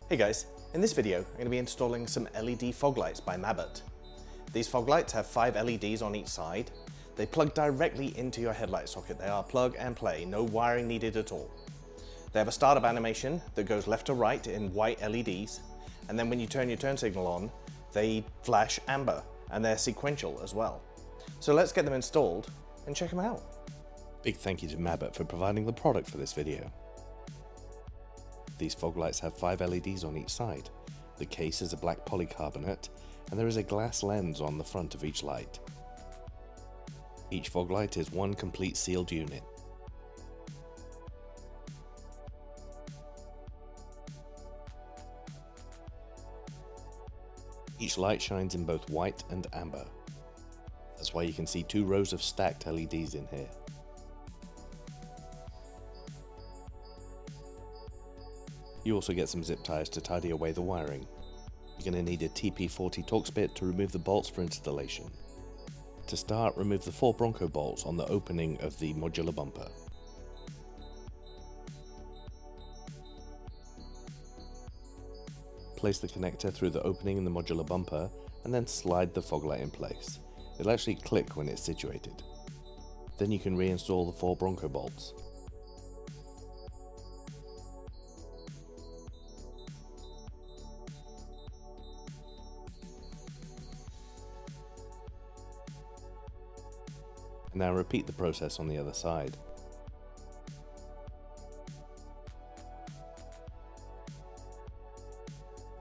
Hey guys, in this video I'm going to be installing some LED fog lights by Mabett. These fog lights have 5 LEDs on each side. They plug directly into your headlight socket. They are plug and play, no wiring needed at all. They have a startup animation that goes left to right in white LEDs, and then when you turn your turn signal on, they flash amber, and they're sequential as well. So let's get them installed and check them out. Big thank you to Mabett for providing the product for this video. These fog lights have 5 LEDs on each side. The case is a black polycarbonate, and there is a glass lens on the front of each light. Each fog light is one complete sealed unit. Each light shines in both white and amber. That's why you can see 2 rows of stacked LEDs in here. You also get some zip ties to tidy away the wiring. You're going to need a TP40 Torx bit to remove the bolts for installation. To start, remove the Ford Bronco bolts on the opening of the modular bumper. Place the connector through the opening in the modular bumper and then slide the fog light in place. It'll actually click when it's situated. Then you can reinstall the Ford Bronco bolts. Now repeat the process on the other side.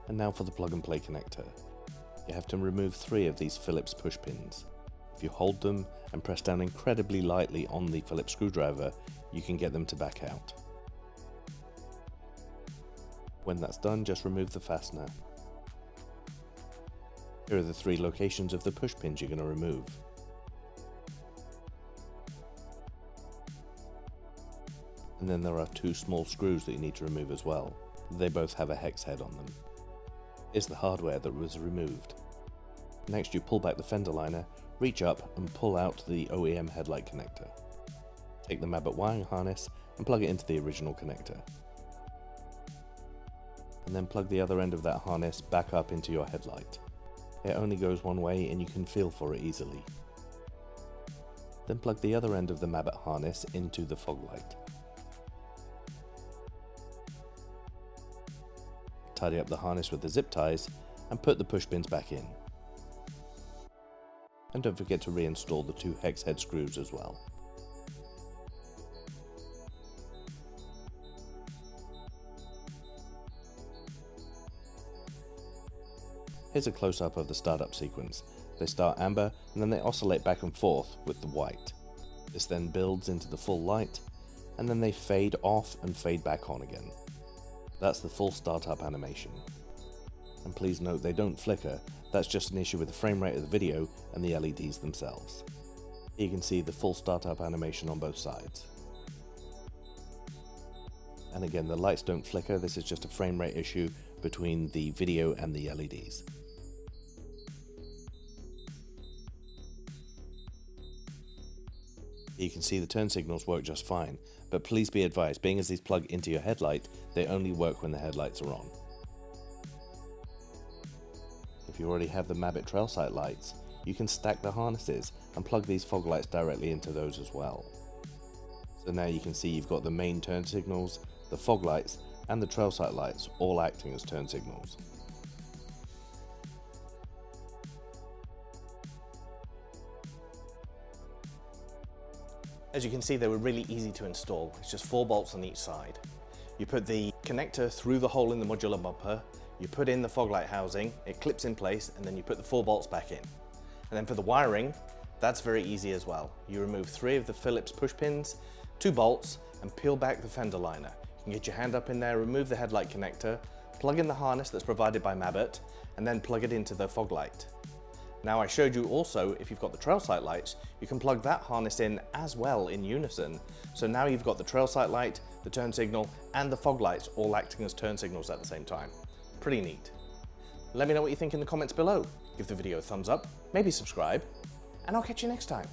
And now for the plug and play connector. You have to remove 3 of these Phillips push pins. If you hold them and press down incredibly lightly on the Phillips screwdriver, you can get them to back out. When that's done, just remove the fastener. Here are the 3 locations of the push pins you're going to remove. And then there are 2 small screws that you need to remove as well. They both have a hex head on them. Here's the hardware that was removed. Next, you pull back the fender liner, reach up and pull out the OEM headlight connector. Take the Mabett wiring harness and plug it into the original connector. And then plug the other end of that harness back up into your headlight. It only goes one way and you can feel for it easily. Then plug the other end of the Mabett harness into the fog light. Tidy up the harness with the zip ties and put the push pins back in. And don't forget to reinstall the 2 hex head screws as well. Here's a close-up of the startup sequence. They start amber and then they oscillate back and forth with the white. This then builds into the full light and then they fade off and fade back on again. That's the full startup animation. And please note they don't flicker, that's just an issue with the frame rate of the video and the LEDs themselves. Here you can see the full startup animation on both sides. And again, the lights don't flicker, this is just a frame rate issue between the video and the LEDs. You can see the turn signals work just fine, but please be advised, being as these plug into your headlight, they only work when the headlights are on. If you already have the Mabett trail sight lights, you can stack the harnesses and plug these fog lights directly into those as well. So now you can see you've got the main turn signals, the fog lights, and the trail sight lights all acting as turn signals. As you can see, they were really easy to install. It's just 4 bolts on each side. You put the connector through the hole in the modular bumper, you put in the fog light housing, it clips in place, and then you put the 4 bolts back in. And then for the wiring, that's very easy as well. You remove 3 of the Phillips push pins, 2 bolts, and peel back the fender liner. You can get your hand up in there, remove the headlight connector, plug in the harness that's provided by Mabett, and then plug it into the fog light. Now I showed you also, if you've got the trail sight lights, you can plug that harness in as well in unison. So now you've got the trail sight light, the turn signal, and the fog lights all acting as turn signals at the same time. Pretty neat. Let me know what you think in the comments below. Give the video a thumbs up, maybe subscribe, and I'll catch you next time.